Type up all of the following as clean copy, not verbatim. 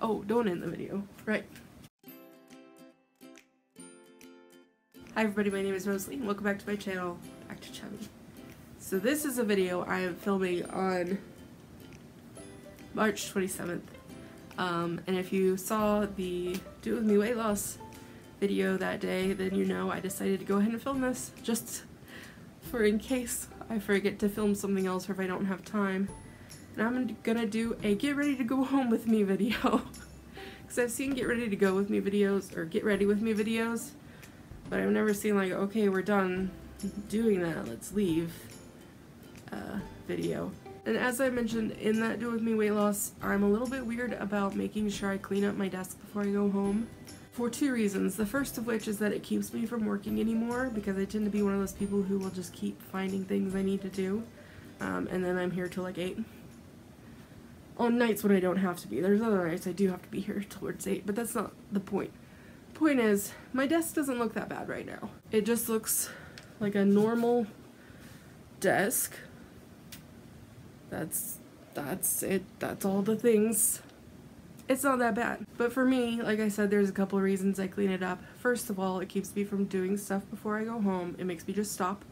Oh, don't end the video. Right. Hi everybody, my name is Rosalie and welcome back to my channel, back to Chubby. So this is a video I am filming on March 27th. And if you saw the Do It With Me weight loss video that day, then you know I decided to go ahead and film this just for in case I forget to film something else or if I don't have time. And I'm gonna do a get ready to go home with me video. Because I've seen get ready to go with me videos or get ready with me videos, but I've never seen like, okay, we're done doing that, let's leave video. And as I mentioned in that Do It With Me weight loss, I'm a little bit weird about making sure I clean up my desk before I go home. For two reasons. The first of which is that it keeps me from working anymore because I tend to be one of those people who will just keep finding things I need to do. And then I'm here till like 8. On nights when I don't have to be. There's other nights I do have to be here towards 8, but that's not the point. The point is, my desk doesn't look that bad right now. It just looks like a normal desk. That's it. That's all the things. It's not that bad. But for me, like I said, there's a couple of reasons I clean it up. First of all, it keeps me from doing stuff before I go home. It makes me just stop.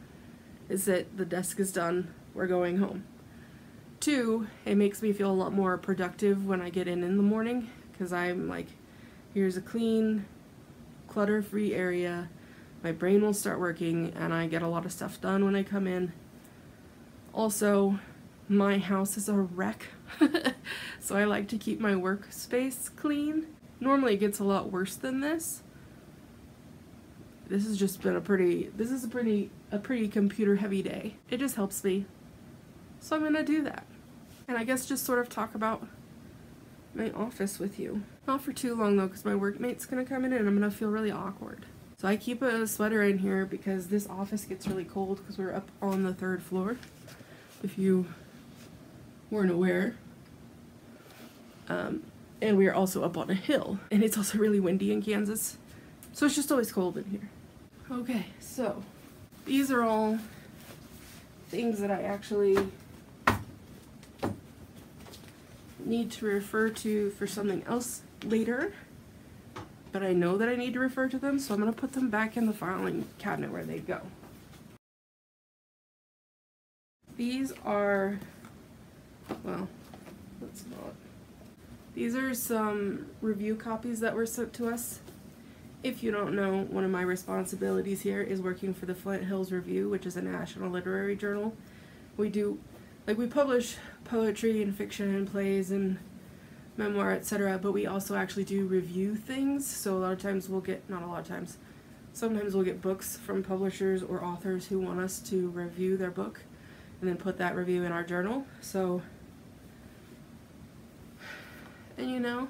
Is that the desk is done, we're going home. 2, it makes me feel a lot more productive when I get in the morning, because I'm like, here's a clean, clutter-free area. My brain will start working and I get a lot of stuff done when I come in. Also, my house is a wreck, so I like to keep my workspace clean. Normally it gets a lot worse than this. This has just been a pretty computer heavy day. It just helps me. So I'm gonna do that. And I guess just sort of talk about my office with you. Not for too long though, because my workmate's gonna come in and I'm gonna feel really awkward. So I keep a sweater in here because this office gets really cold because we're up on the 3rd floor, if you weren't aware. And we are also up on a hill, and it's also really windy in Kansas, so it's just always cold in here. Okay, so these are all things that I actually need to refer to for something else later, but I know that I need to refer to them, so I'm going to put them back in the filing cabinet where they go. These are, well, let's not. These are some review copies that were sent to us. If you don't know, one of my responsibilities here is working for the Flint Hills Review, which is a national literary journal. We publish poetry and fiction and plays and memoir, etc., but we also actually do review things. So a lot of times we'll get, not a lot of times, sometimes we'll get books from publishers or authors who want us to review their book and then put that review in our journal. So, and you know,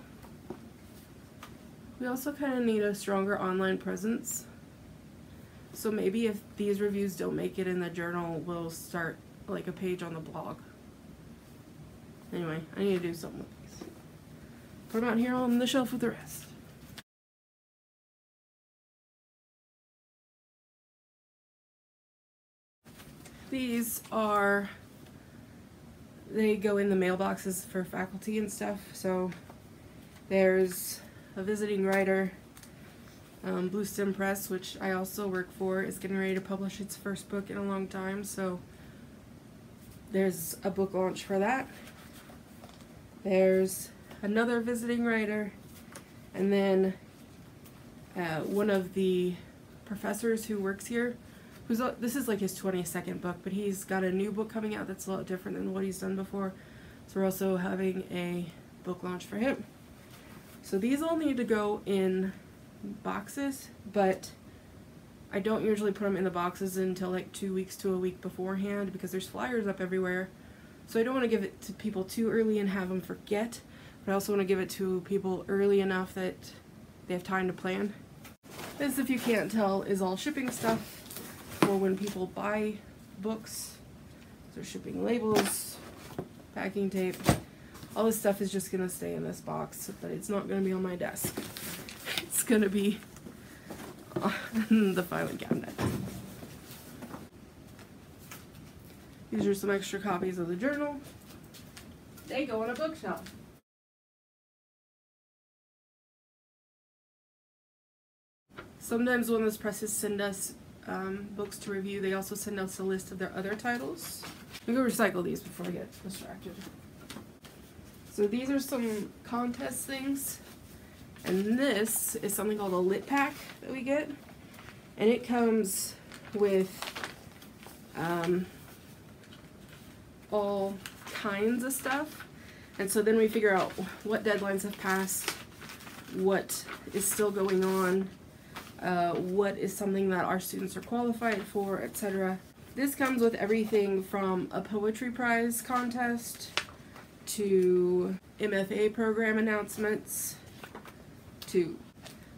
we also kind of need a stronger online presence. So maybe if these reviews don't make it in the journal, we'll start like a page on the blog. Anyway, I need to do something with these. Put them out here on the shelf with the rest. These are, they go in the mailboxes for faculty and stuff. So there's a visiting writer, Blue Stem Press, which I also work for, is getting ready to publish its first book in a long time. So there's a book launch for that. There's another visiting writer, and then one of the professors who works here, this is like his 22nd book, but he's got a new book coming out that's a lot different than what he's done before. So we're also having a book launch for him. So these all need to go in boxes, but I don't usually put them in the boxes until like 2 weeks to a week beforehand because there's flyers up everywhere. So I don't want to give it to people too early and have them forget, but I also want to give it to people early enough that they have time to plan. This, if you can't tell, is all shipping stuff for when people buy books. So shipping labels, packing tape, all this stuff is just going to stay in this box, but it's not going to be on my desk. It's going to be on the filing cabinet. These are some extra copies of the journal. They go on a bookshelf. Sometimes when those presses send us books to review, they also send us a list of their other titles. I'm going to recycle these before I get distracted. So these are some contest things. And this is something called a lit pack that we get. And it comes with all kinds of stuff. And so then we figure out what deadlines have passed, what is still going on, what is something that our students are qualified for, etc. This comes with everything from a poetry prize contest to MFA program announcements to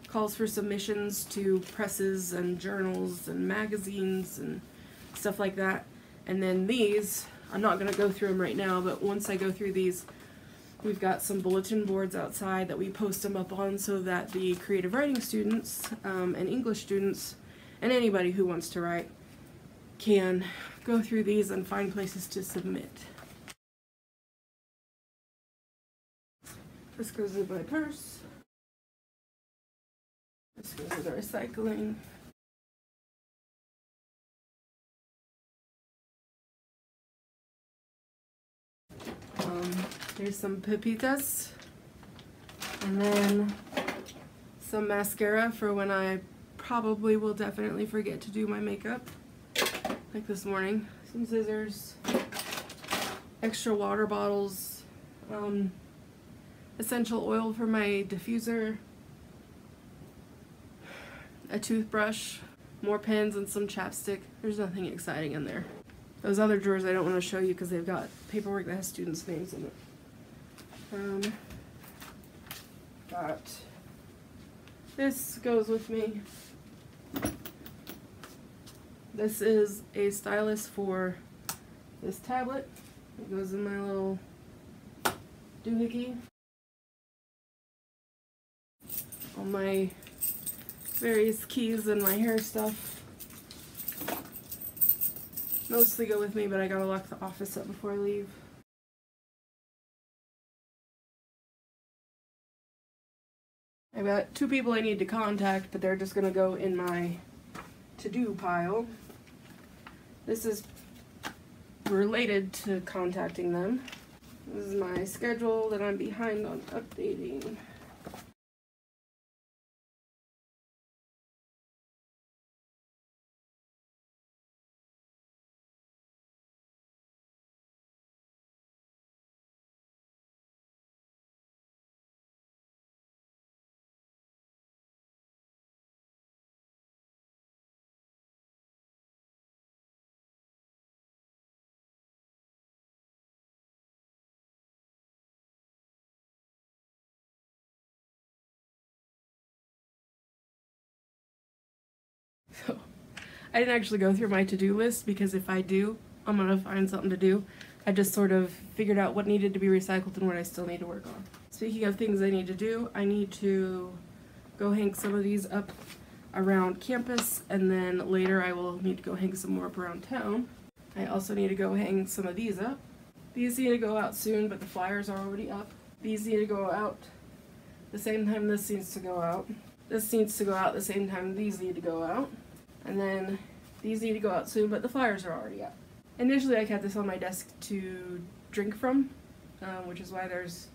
calls for submissions to presses and journals and magazines and stuff like that. And then these, I'm not going to go through them right now, but once I go through these, we've got some bulletin boards outside that we post them up on so that the creative writing students and English students and anybody who wants to write can go through these and find places to submit. This goes in my purse. This goes to the recycling. There's some pepitas. And then some mascara for when I probably will definitely forget to do my makeup. Like this morning. Some scissors. Extra water bottles. Essential oil for my diffuser. A toothbrush, more pens, and some chapstick. There's nothing exciting in there. Those other drawers I don't want to show you because they've got paperwork that has students' names in it. Got this goes with me. This is a stylus for this tablet. It goes in my little doohickey. All my various keys and my hair stuff mostly go with me, but I gotta lock the office up before I leave. I've got 2 people I need to contact, but they're just gonna go in my to-do pile. This is related to contacting them. This is my schedule that I'm behind on updating. So, I didn't actually go through my to-do list because if I do, I'm gonna find something to do. I just sort of figured out what needed to be recycled and what I still need to work on. Speaking of things I need to do, I need to go hang some of these up around campus, and then later I will need to go hang some more up around town. I also need to go hang some of these up. These need to go out soon, but the flyers are already up. These need to go out the same time this needs to go out. This needs to go out the same time these need to go out. And then these need to go out soon, but the flyers are already up. Initially I kept this on my desk to drink from, which is why there's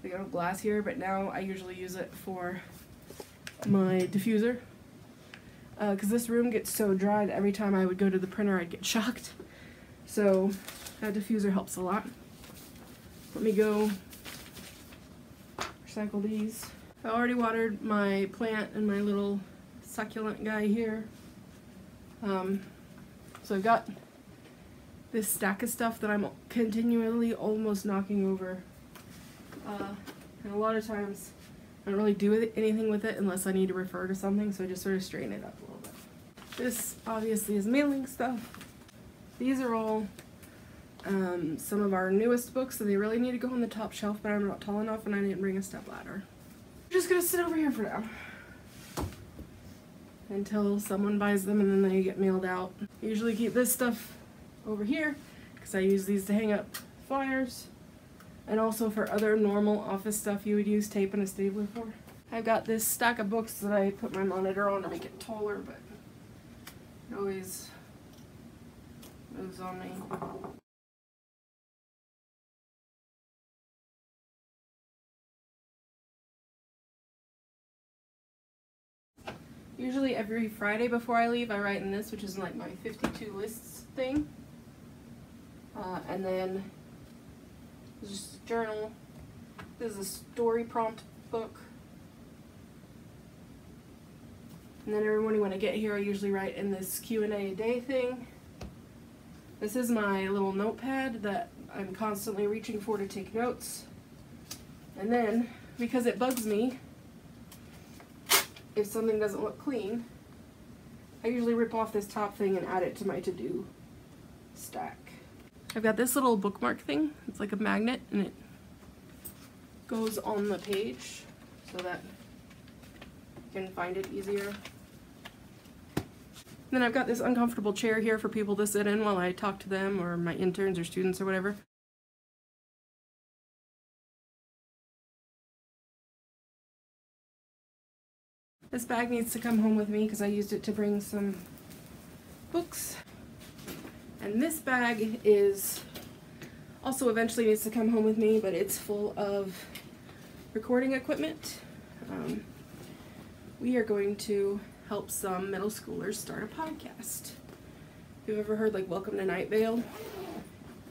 the little glass here, but now I usually use it for my diffuser. Because this room gets so dry that every time I would go to the printer I'd get shocked. So that diffuser helps a lot. Let me go recycle these. I already watered my plant and my little succulent guy here. So I've got this stack of stuff that I'm continually almost knocking over. And a lot of times I don't really do anything with it unless I need to refer to something, so I just sort of straighten it up a little bit. This obviously is mailing stuff. These are all some of our newest books, so they really need to go on the top shelf, but I'm not tall enough and I didn't bring a step ladder. I'm just gonna sit over here for now until someone buys them and then they get mailed out. I usually keep this stuff over here because I use these to hang up flyers and also for other normal office stuff you would use tape and a stapler for. I've got this stack of books that I put my monitor on to make it taller, but it always moves on me. Usually every Friday before I leave, I write in this, which is like my 52 lists thing. And then there's just a journal. This is a story prompt book. And then every morning when I get here, I usually write in this Q&A a day thing. This is my little notepad that I'm constantly reaching for to take notes. And then, because it bugs me, if something doesn't look clean, I usually rip off this top thing and add it to my to-do stack. I've got this little bookmark thing. It's like a magnet and it goes on the page so that you can find it easier. Then I've got this uncomfortable chair here for people to sit in while I talk to them or my interns or students or whatever. This bag needs to come home with me because I used it to bring some books. And this bag is also eventually needs to come home with me, but it's full of recording equipment. We are going to help some middle schoolers start a podcast. If you've ever heard like Welcome to Night Vale,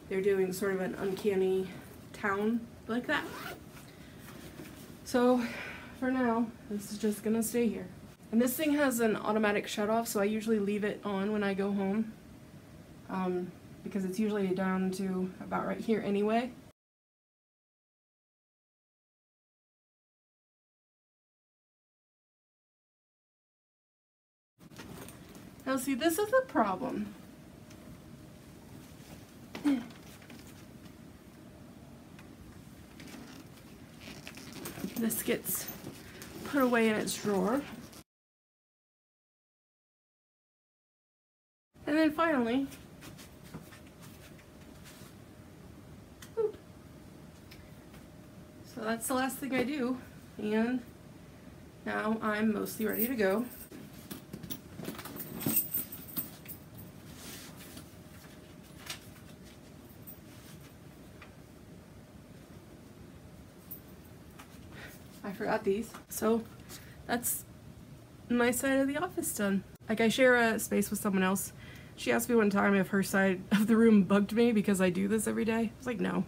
they're doing sort of an uncanny town like that. So for now, this is just gonna stay here. And this thing has an automatic shut off, so I usually leave it on when I go home, because it's usually down to about right here anyway. Now see, this is the problem. This gets put away in its drawer. And then finally, boop. So that's the last thing I do, and now I'm mostly ready to go. I forgot these. So that's my side of the office done. Like, I share a space with someone else. She asked me one time if her side of the room bugged me because I do this every day. I was like, no,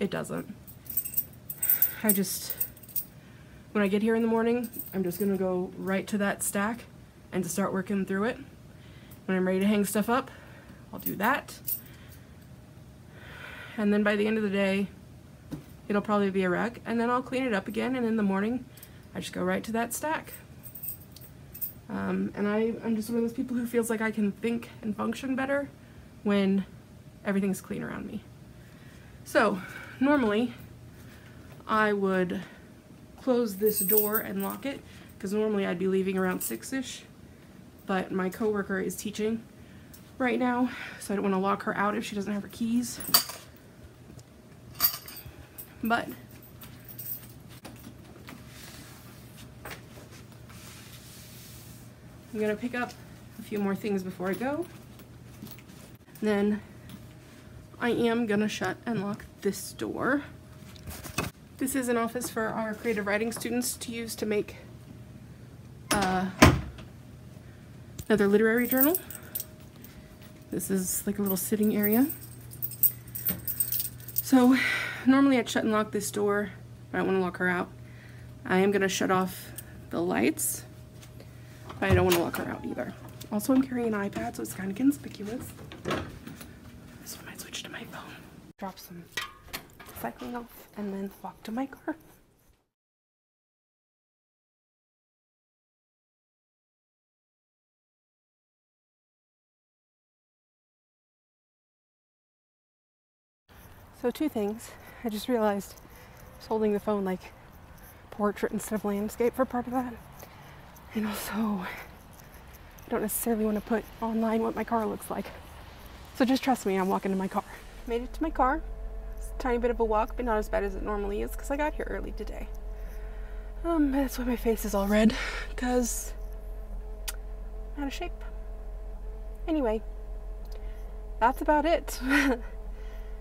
it doesn't. When I get here in the morning, I'm just gonna go right to that stack and to start working through it. When I'm ready to hang stuff up, I'll do that. And then by the end of the day, it'll probably be a wreck, and then I'll clean it up again, and in the morning, I just go right to that stack. And I'm just one of those people who feels like I can think and function better when everything's clean around me. So, normally, I would close this door and lock it, because normally I'd be leaving around 6-ish, but my coworker is teaching right now, so I don't want to lock her out if she doesn't have her keys. But I'm gonna pick up a few more things before I go. Then I am gonna shut and lock this door. This is an office for our creative writing students to use to make another literary journal. This is like a little sitting area. So normally I'd shut and lock this door, but I don't want to lock her out. I am going to shut off the lights, but I don't want to lock her out either. Also, I'm carrying an iPad, so it's kind of conspicuous. So I might switch to my phone. Drop some cycling off and then walk to my car. So two things. I just realized I was holding the phone like portrait instead of landscape for part of that. And also, I don't necessarily want to put online what my car looks like. So just trust me, I'm walking to my car. Made it to my car. It's a tiny bit of a walk, but not as bad as it normally is because I got here early today. That's why my face is all red, because I'm out of shape. Anyway, that's about it.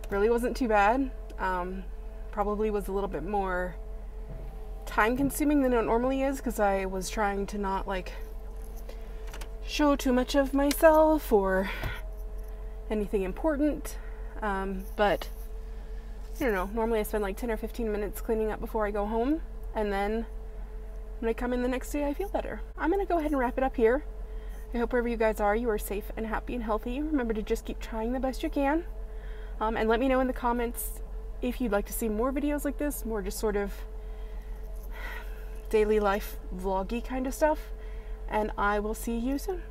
Really wasn't too bad. Probably was a little bit more time consuming than it normally is, because I was trying to not like show too much of myself or anything important. But I don't know, normally I spend like 10 or 15 minutes cleaning up before I go home, and then when I come in the next day I feel better. I'm gonna go ahead and wrap it up here. I hope wherever you guys are, you are safe and happy and healthy. Remember to just keep trying the best you can. And let me know in the comments if you'd like to see more videos like this, more just sort of daily life vloggy kind of stuff. And I will see you soon.